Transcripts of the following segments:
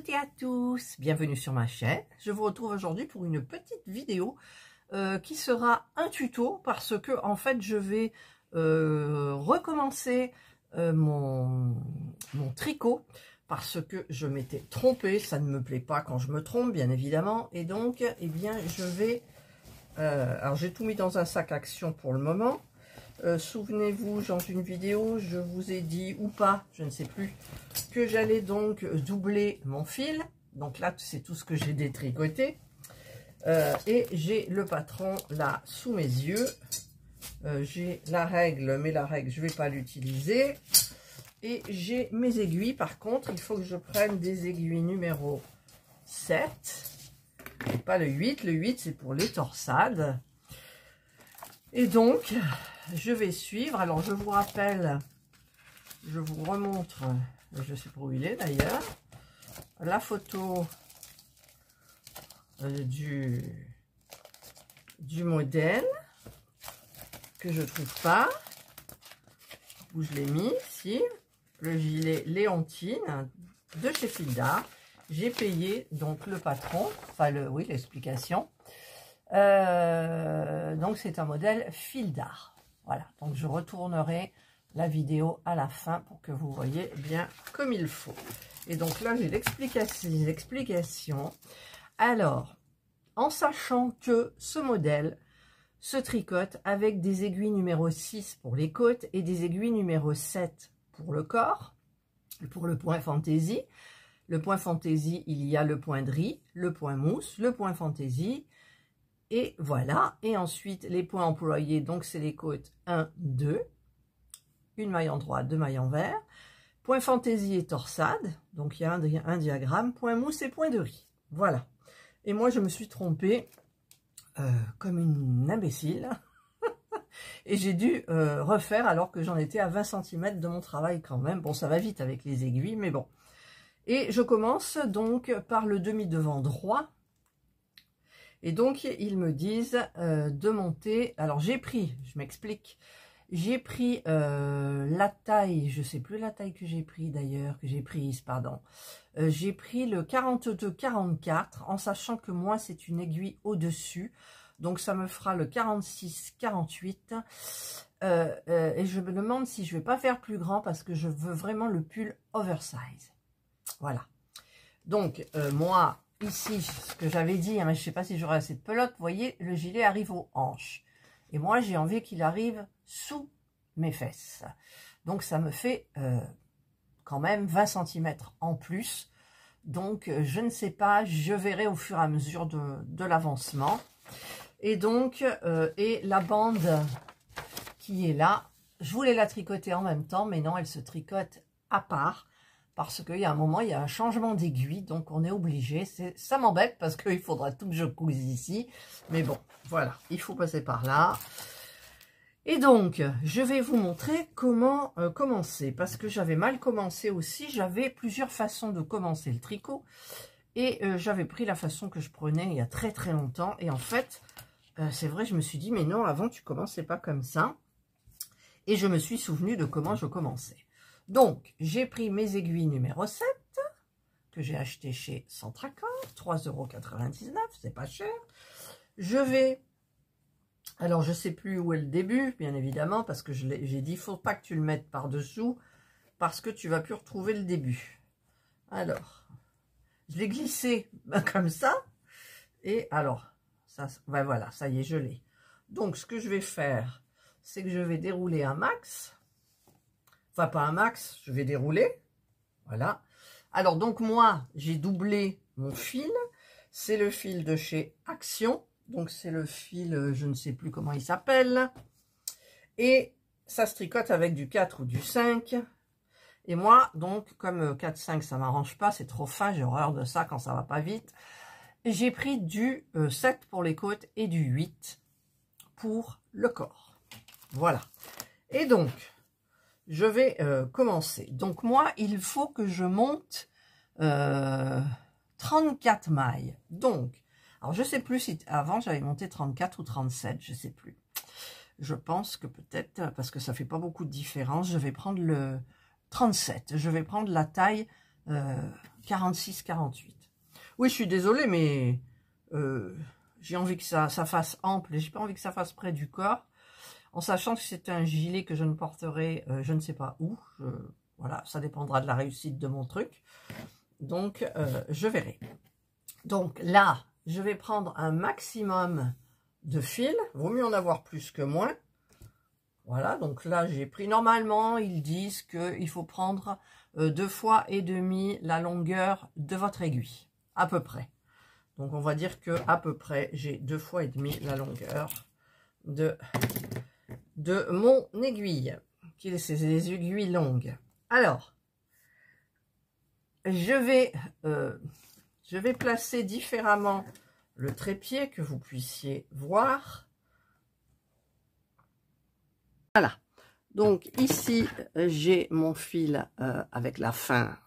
toutes et à tous, bienvenue sur ma chaîne. Je vous retrouve aujourd'hui pour une petite vidéo qui sera un tuto parce que en fait je vais recommencer mon tricot parce que je m'étais trompée. Ça ne me plaît pas quand je me trompe, bien évidemment, et donc eh bien je vais alors j'ai tout mis dans un sac action pour le moment. Souvenez-vous, dans une vidéo, je vous ai dit, ou pas, je ne sais plus, que j'allais donc doubler mon fil. Donc là, c'est tout ce que j'ai détricoté. Et j'ai le patron là sous mes yeux. J'ai la règle, mais la règle, je ne vais pas l'utiliser. Et j'ai mes aiguilles. Par contre, il faut que je prenne des aiguilles numéro 7. Et pas le 8. Le 8, c'est pour les torsades. Et donc, je vais suivre. Alors, je vous rappelle, je vous remontre, je ne sais pas où il est d'ailleurs, la photo du modèle que je ne trouve pas. Où je l'ai mis, ici. Le gilet Léontine de chez Fil d'Art. J'ai payé donc le patron, enfin, oui, l'explication. Donc c'est un modèle Fil d'Art. Voilà, donc je retournerai la vidéo à la fin pour que vous voyez bien comme il faut. Et donc là j'ai l'explication. Alors, en sachant que ce modèle se tricote avec des aiguilles numéro 6 pour les côtes et des aiguilles numéro 7 pour le corps, pour le point fantaisie. Le point fantaisie, il y a le point de riz, le point mousse, le point fantaisie. Et voilà, et ensuite les points employés, donc c'est les côtes 1, 2, une maille en droite, deux mailles en vert, point fantaisie et torsade, donc il y a un diagramme, point mousse et point de riz, voilà. Et moi je me suis trompée comme une imbécile, et j'ai dû refaire alors que j'en étais à 20 cm de mon travail quand même. Bon, ça va vite avec les aiguilles, mais bon. Et je commence donc par le demi-devant droit. Et donc, ils me disent de monter. Alors, j'ai pris, je m'explique, j'ai pris la taille, je ne sais plus la taille que j'ai pris d'ailleurs, que j'ai prise, pardon. J'ai pris le 42-44, en sachant que moi, c'est une aiguille au-dessus. Donc, ça me fera le 46-48. Et je me demande si je ne vais pas faire plus grand parce que je veux vraiment le pull oversize. Voilà. Donc, moi... Ici, ce que j'avais dit, hein, mais je ne sais pas si j'aurai assez de pelote, vous voyez, le gilet arrive aux hanches. Et moi, j'ai envie qu'il arrive sous mes fesses. Donc, ça me fait quand même 20 cm en plus. Donc, je ne sais pas, je verrai au fur et à mesure de l'avancement. Et donc, et la bande qui est là, je voulais la tricoter en même temps, mais non, elle se tricote à part. Parce qu'il y a un moment, il y a un changement d'aiguille, donc on est obligé. Ça m'embête parce qu'il faudra tout que je couse ici. Mais bon, voilà, il faut passer par là. Et donc, je vais vous montrer comment commencer. Parce que j'avais mal commencé aussi. J'avais plusieurs façons de commencer le tricot. Et j'avais pris la façon que je prenais il y a très très longtemps. Et en fait, c'est vrai, je me suis dit, mais non, avant tu commençais pas comme ça. Et je me suis souvenu de comment je commençais. Donc, j'ai pris mes aiguilles numéro 7, que j'ai acheté chez Centracor, 3,99 €, c'est pas cher. Je vais, alors je sais plus où est le début, bien évidemment, parce que j'ai dit, il ne faut pas que tu le mettes par-dessous, parce que tu vas plus retrouver le début. Alors, je l'ai glissé comme ça, et alors, ça, ben voilà, ça y est, je l'ai. Donc, ce que je vais faire, c'est que je vais dérouler un max. Enfin, pas un max, je vais dérouler. Voilà. Alors, donc, moi, j'ai doublé mon fil. C'est le fil de chez Action. Donc, c'est le fil, je ne sais plus comment il s'appelle. Et ça se tricote avec du 4 ou du 5. Et moi, donc, comme 4-5, ça ne m'arrange pas, c'est trop fin, j'ai horreur de ça quand ça va pas vite. J'ai pris du 7 pour les côtes et du 8 pour le corps. Voilà. Et donc... je vais commencer. Donc, moi, il faut que je monte 34 mailles. Donc, alors, je ne sais plus si avant, j'avais monté 34 ou 37, je ne sais plus. Je pense que peut-être, parce que ça ne fait pas beaucoup de différence, je vais prendre le 37. Je vais prendre la taille 46-48. Oui, je suis désolée, mais j'ai envie que ça fasse ample et j'ai pas envie que ça fasse près du corps, en sachant que c'est un gilet que je ne porterai je ne sais pas où. Voilà, ça dépendra de la réussite de mon truc. Donc, je verrai. Donc là, je vais prendre un maximum de fil. Vaut mieux en avoir plus que moins. Voilà, donc là, j'ai pris... Normalement, ils disent qu'il faut prendre 2 fois et demi la longueur de votre aiguille. À peu près. Donc, on va dire que à peu près, j'ai 2 fois et demi la longueur de mon aiguille. C'est des aiguilles longues. Alors, je vais placer différemment le trépied, que vous puissiez voir. Voilà. Donc ici, j'ai mon fil avec la fin.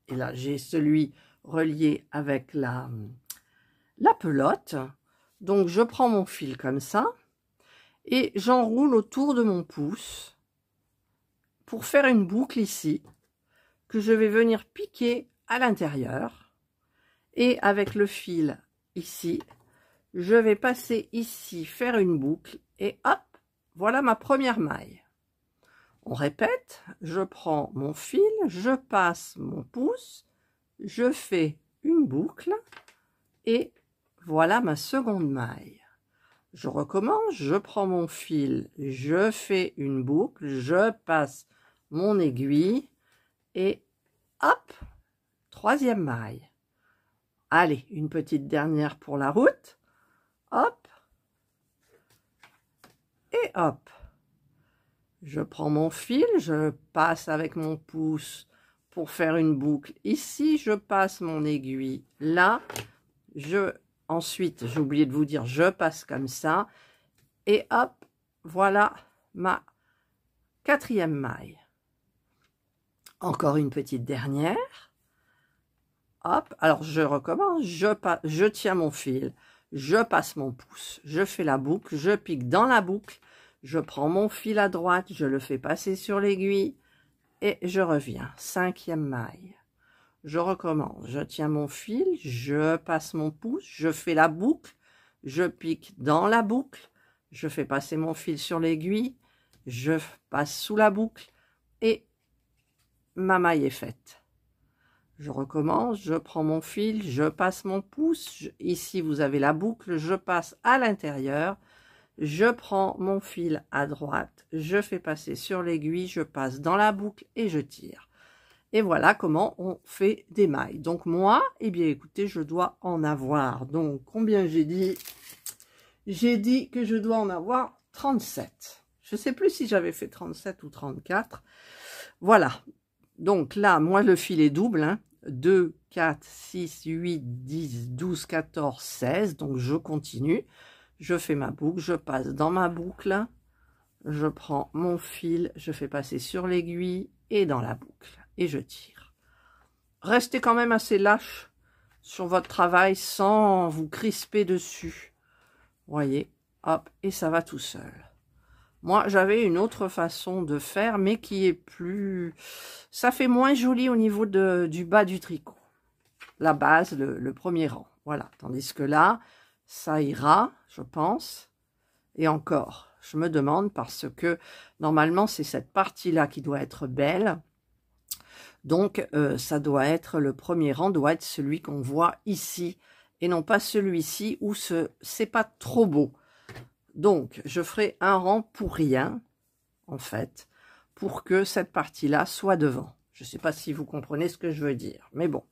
Et là, j'ai celui relié avec la pelote. Donc, je prends mon fil comme ça. Et j'enroule autour de mon pouce pour faire une boucle ici, que je vais venir piquer à l'intérieur. Et avec le fil ici, je vais passer ici, faire une boucle, et hop, voilà ma première maille. On répète, je prends mon fil, je passe mon pouce, je fais une boucle, et voilà ma seconde maille. Je recommence, je prends mon fil, je fais une boucle, je passe mon aiguille, et hop, troisième maille. Allez, une petite dernière pour la route. Hop. Et hop. Je prends mon fil, je passe avec mon pouce pour faire une boucle. Ici, je passe mon aiguille. Là, ensuite, j'ai oublié de vous dire, je passe comme ça. Et hop, voilà ma quatrième maille. Encore une petite dernière. Hop, alors je recommence, je tiens mon fil, je passe mon pouce, je fais la boucle, je pique dans la boucle, je prends mon fil à droite, je le fais passer sur l'aiguille et je reviens. Cinquième maille. Je recommence, je tiens mon fil, je passe mon pouce, je fais la boucle, je pique dans la boucle, je fais passer mon fil sur l'aiguille, je passe sous la boucle et ma maille est faite. Je recommence, je prends mon fil, je passe mon pouce, ici vous avez la boucle, je passe à l'intérieur, je prends mon fil à droite, je fais passer sur l'aiguille, je passe dans la boucle et je tire. Et voilà comment on fait des mailles. Donc moi, eh bien écoutez, je dois en avoir, donc combien j'ai dit? J'ai dit que je dois en avoir 37. Je ne sais plus si j'avais fait 37 ou 34. Voilà. Donc là, moi le fil est double, hein. 2, 4, 6, 8, 10, 12, 14, 16. Donc, je continue. Je fais ma boucle. Je passe dans ma boucle. Je prends mon fil. Je fais passer sur l'aiguille et dans la boucle. Et je tire. Restez quand même assez lâche sur votre travail sans vous crisper dessus. Vous voyez, hop, et ça va tout seul. Moi, j'avais une autre façon de faire, mais qui est plus... Ça fait moins joli au niveau du bas du tricot. La base, le premier rang. Voilà. Tandis que là, ça ira, je pense. Et encore, je me demande, parce que normalement, c'est cette partie-là qui doit être belle. Donc, ça doit être, le premier rang doit être celui qu'on voit ici, et non pas celui-ci où c'est pas trop beau. Donc, je ferai un rang pour rien, en fait, pour que cette partie-là soit devant. Je ne sais pas si vous comprenez ce que je veux dire, mais bon.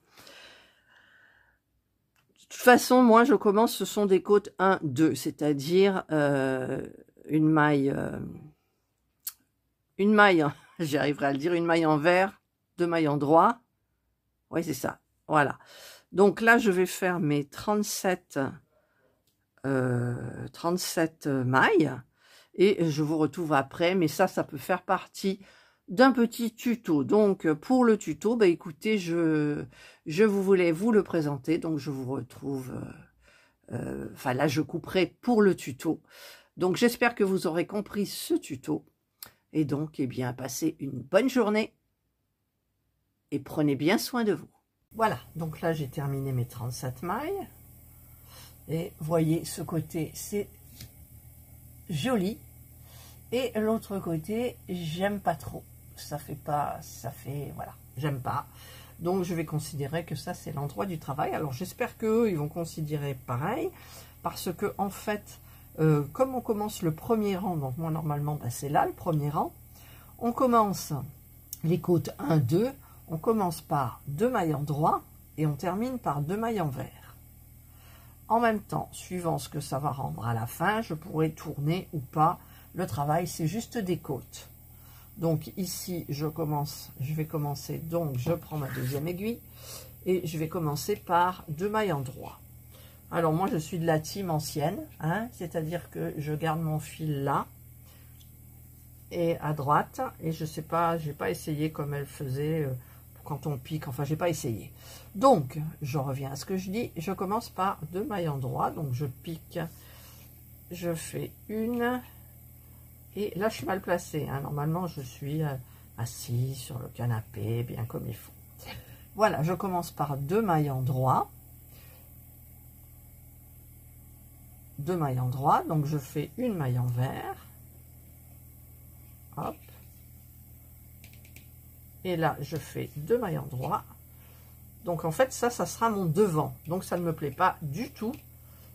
De toute façon, moi, je commence, ce sont des côtes 1, 2, c'est-à-dire une maille, j'y arriverai à le dire, une maille en vert, 2 mailles en droit. Oui, c'est ça, voilà. Donc là, je vais faire mes 37 mailles et je vous retrouve après, mais ça peut faire partie d'un petit tuto. Donc pour le tuto, bah écoutez, je voulais vous le présenter, donc je vous retrouve enfin là je couperai pour le tuto. Donc j'espère que vous aurez compris ce tuto et donc eh bien passez une bonne journée et prenez bien soin de vous. Voilà, donc là j'ai terminé mes 37 mailles. Et voyez, ce côté, c'est joli. Et l'autre côté, j'aime pas trop. Voilà, j'aime pas. Donc je vais considérer que ça, c'est l'endroit du travail. Alors j'espère qu'eux, ils vont considérer pareil. Parce que, en fait, comme on commence le premier rang, donc moi, normalement, ben, c'est là, le premier rang. On commence les côtes 1, 2. On commence par 2 mailles en droit et on termine par 2 mailles en vert. En même temps, suivant ce que ça va rendre à la fin, je pourrai tourner ou pas. Le travail, c'est juste des côtes. Donc ici, je vais commencer, donc je prends ma deuxième aiguille et je vais commencer par 2 mailles en droit. Alors moi, je suis de la team ancienne, hein, c'est-à-dire que je garde mon fil là et à droite, et je sais pas, j'ai pas essayé comme elle faisait quand on pique, enfin j'ai pas essayé. Donc je reviens à ce que je dis, je commence par 2 mailles en droit, donc je pique, je fais une, et là je suis mal placée, hein. Normalement je suis assise sur le canapé, bien comme il faut. Voilà, je commence par 2 mailles en droit, 2 mailles en droit, donc je fais une maille en vert, hop, et là je fais 2 mailles en droit. Donc en fait ça sera mon devant, donc ça ne me plaît pas du tout.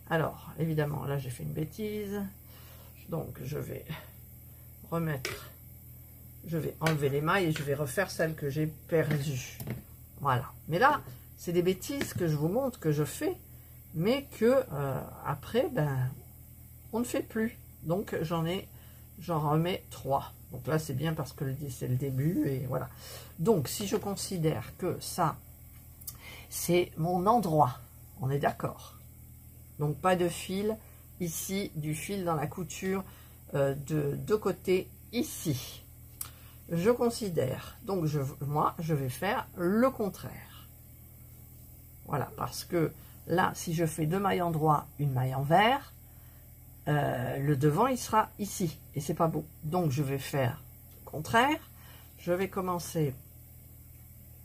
Alors évidemment là j'ai fait une bêtise, donc je vais enlever les mailles et je vais refaire celles que j'ai perdues. Voilà, mais là c'est des bêtises que je vous montre que je fais, mais que après ben on ne fait plus. Donc j'en remets 3. Donc là c'est bien parce que c'est le début et voilà. Donc si je considère que ça c'est mon endroit, on est d'accord. Donc pas de fil ici, du fil dans la couture de deux côtés ici. Je considère, donc moi je vais faire le contraire. Voilà, parce que là si je fais 2 mailles en droit, une maille en vert, le devant il sera ici et c'est pas beau. Donc je vais faire le contraire. Je vais commencer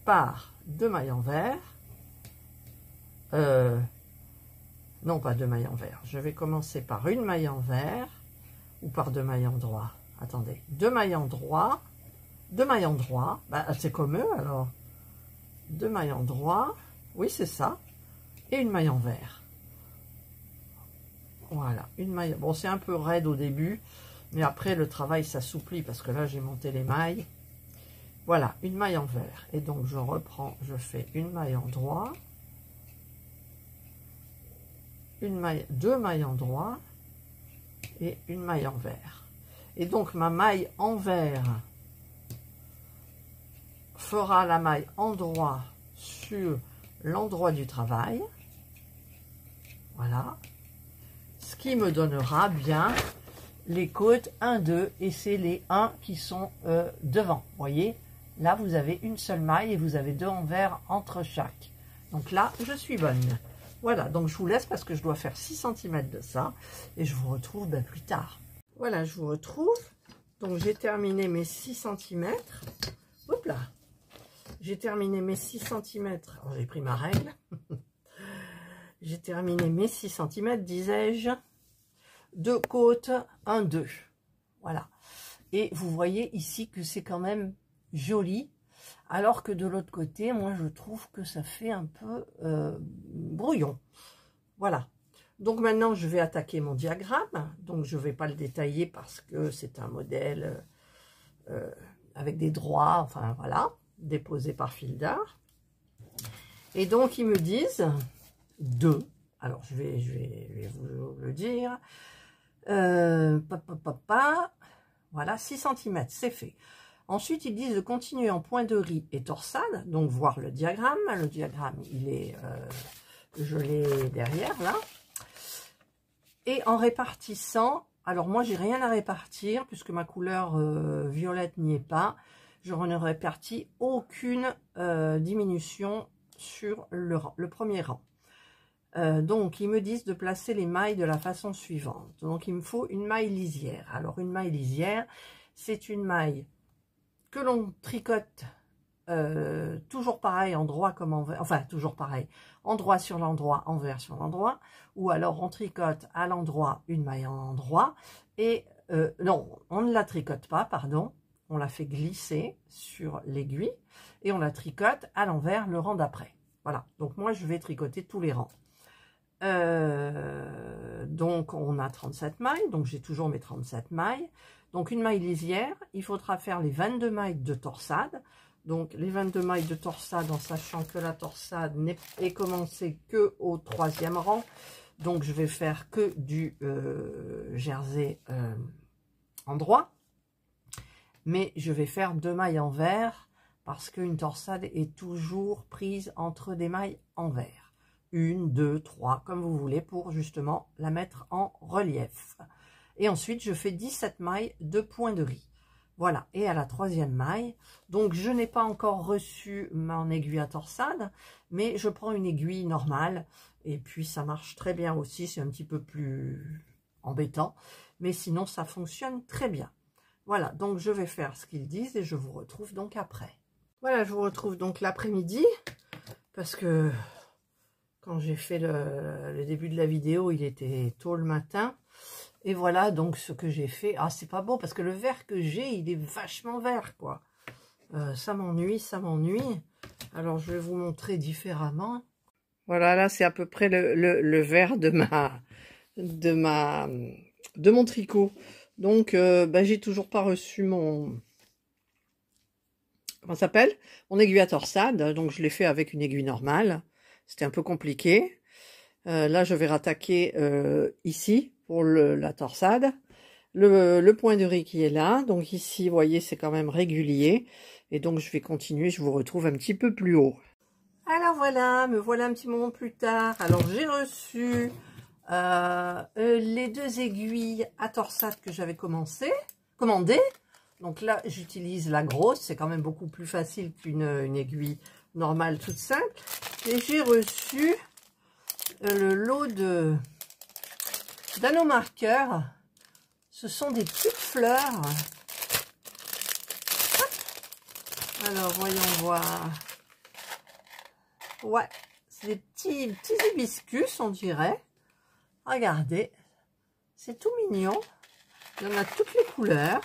par 2 mailles en vert. Non, pas 2 mailles en vert. Je vais commencer par une maille en vert ou par 2 mailles en droit. Attendez, 2 mailles en droit, 2 mailles en droit. Bah, c'est comme eux alors. 2 mailles en droit, oui c'est ça, et une maille en vert. Voilà, une maille. Bon, c'est un peu raide au début, mais après le travail s'assouplit parce que là j'ai monté les mailles. Voilà, une maille en vert. Et donc je reprends, je fais une maille en droit, une maille, 2 mailles en droit et une maille en vert. Et donc ma maille en vert fera la maille en droit sur l'endroit du travail. Voilà. Ce qui me donnera bien les côtes 1, 2 et c'est les 1 qui sont devant. Vous voyez, là vous avez une seule maille et vous avez 2 en vert entre chaque. Donc là, je suis bonne. Voilà, donc je vous laisse parce que je dois faire 6 cm de ça et je vous retrouve plus tard. Voilà, je vous retrouve. Donc j'ai terminé mes 6 cm. Hop là. J'ai terminé mes 6 cm. J'ai pris ma règle. J'ai terminé mes 6 cm, disais-je, de côte 1, 2. Voilà. Et vous voyez ici que c'est quand même joli. Alors que de l'autre côté, moi je trouve que ça fait un peu brouillon. Voilà. Donc maintenant je vais attaquer mon diagramme. Donc je ne vais pas le détailler parce que c'est un modèle avec des droits, enfin voilà, déposé par Fildar. Et donc ils me disent 2. Alors je vais vous le dire. Voilà, 6 cm, c'est fait. Ensuite, ils disent de continuer en point de riz et torsade, donc voir le diagramme. Le diagramme, il est, je l'ai derrière, là. Et en répartissant, alors moi, j'ai rien à répartir, puisque ma couleur violette n'y est pas. Je ne répartis aucune diminution sur le premier rang. Donc, ils me disent de placer les mailles de la façon suivante. Donc, il me faut une maille lisière. Alors, une maille lisière, c'est une maille que l'on tricote toujours pareil, endroit comme envers, enfin toujours pareil, endroit sur l'endroit, envers sur l'endroit, ou alors on tricote à l'endroit une maille en endroit, et non, on ne la tricote pas, pardon, on la fait glisser sur l'aiguille, et on la tricote à l'envers le rang d'après. Voilà, donc moi je vais tricoter tous les rangs. Donc on a 37 mailles, donc j'ai toujours mes 37 mailles. Donc une maille lisière, il faudra faire les 22 mailles de torsade. Donc les 22 mailles de torsade en sachant que la torsade n'est commencée que au 3e rang. Donc je vais faire que du jersey en droit. Mais je vais faire 2 mailles envers parce qu'une torsade est toujours prise entre des mailles envers. 1, 2, 3, comme vous voulez, pour justement la mettre en relief. Et ensuite, je fais 17 mailles de point de riz. Voilà, et à la 3e maille, donc je n'ai pas encore reçu mon aiguille à torsade, mais je prends une aiguille normale, et puis ça marche très bien aussi, c'est un petit peu plus embêtant, mais sinon ça fonctionne très bien. Voilà, donc je vais faire ce qu'ils disent, et je vous retrouve donc après. Voilà, je vous retrouve donc l'après-midi, parce que quand j'ai fait le début de la vidéo, il était tôt le matin. Et voilà donc ce que j'ai fait. Ah, c'est pas beau parce que le vert que j'ai, il est vachement vert, quoi. Ça m'ennuie, ça m'ennuie. Alors, je vais vous montrer différemment. Voilà, là, c'est à peu près le vert de mon tricot. Donc, j'ai toujours pas reçu mon... Comment ça s'appelle? Mon aiguille à torsade. Donc, je l'ai fait avec une aiguille normale. C'était un peu compliqué. Là, je vais rattaquer ici pour la torsade. Le point de riz qui est là. Donc ici, vous voyez, c'est quand même régulier. Et donc, je vais continuer. Je vous retrouve un petit peu plus haut. Alors voilà, me voilà un petit moment plus tard. Alors, j'ai reçu les 2 aiguilles à torsade que j'avais commandées. Donc là, j'utilise la grosse. C'est quand même beaucoup plus facile qu'une aiguille normale toute simple. Et j'ai reçu le lot d'anneaux marqueurs. Ce sont des petites fleurs. Hop. Alors, voyons voir. Ouais, c'est des petits hibiscus, on dirait. Regardez, c'est tout mignon. Il y en a toutes les couleurs.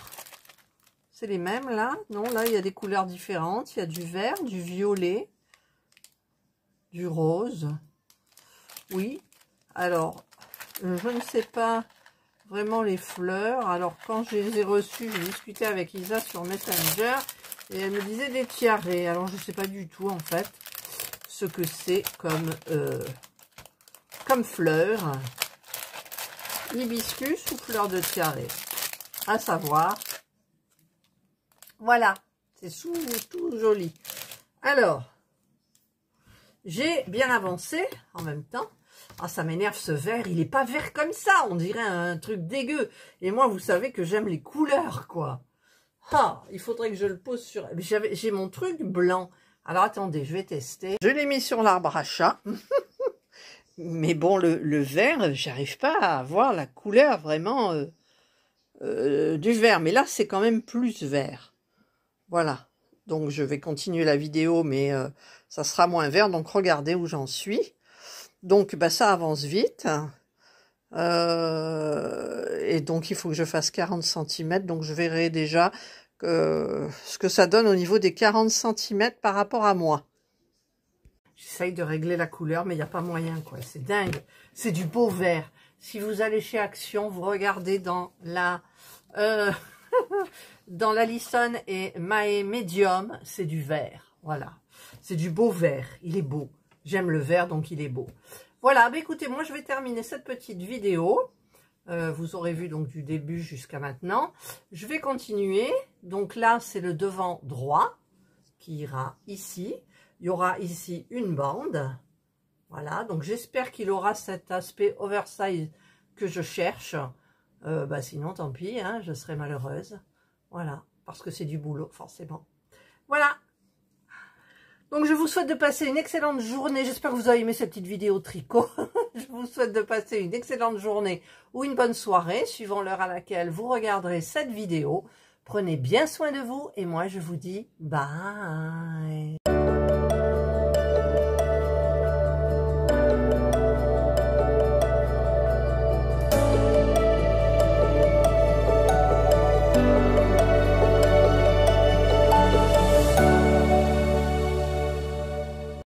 C'est les mêmes là. Non, là, il y a des couleurs différentes. Il y a du vert, du violet, du rose. Oui, alors, je ne sais pas vraiment les fleurs. Alors, quand je les ai reçues, j'ai discuté avec Isa sur Messenger et elle me disait des tiarés. Alors, je ne sais pas du tout, en fait, ce que c'est comme fleurs. Hibiscus ou fleurs de tiaré, à savoir. Voilà, c'est tout joli. Alors, j'ai bien avancé en même temps. Ah, ça m'énerve ce vert, il est pas vert comme ça, on dirait un truc dégueu. Et moi, vous savez que j'aime les couleurs, quoi. Ah, il faudrait que je le pose sur... J'ai mon truc blanc. Alors, attendez, je vais tester. Je l'ai mis sur l'arbre à chat. Mais bon, le vert, j'arrive pas à voir la couleur vraiment du vert. Mais là, c'est quand même plus vert. Voilà. Donc, je vais continuer la vidéo, mais ça sera moins vert. Donc, regardez où j'en suis. Donc, ça avance vite. Et donc, il faut que je fasse 40 cm. Donc, je verrai déjà ce que ça donne au niveau des 40 cm par rapport à moi. J'essaye de régler la couleur, mais il n'y a pas moyen, quoi. C'est dingue. C'est du beau vert. Si vous allez chez Action, vous regardez dans la... dans la Lissonne et Mae Medium, c'est du vert. Voilà. C'est du beau vert. Il est beau. J'aime le vert, donc il est beau. Voilà, écoutez, moi je vais terminer cette petite vidéo. Vous aurez vu donc du début jusqu'à maintenant. Je vais continuer. Donc là, c'est le devant droit qui ira ici. Il y aura ici une bande. Voilà, donc j'espère qu'il aura cet aspect oversize que je cherche. Sinon, tant pis, hein, je serai malheureuse. Voilà, parce que c'est du boulot, forcément. Voilà. Donc, je vous souhaite de passer une excellente journée. J'espère que vous avez aimé cette petite vidéo tricot. Je vous souhaite de passer une excellente journée ou une bonne soirée, suivant l'heure à laquelle vous regarderez cette vidéo. Prenez bien soin de vous et moi je vous dis bye.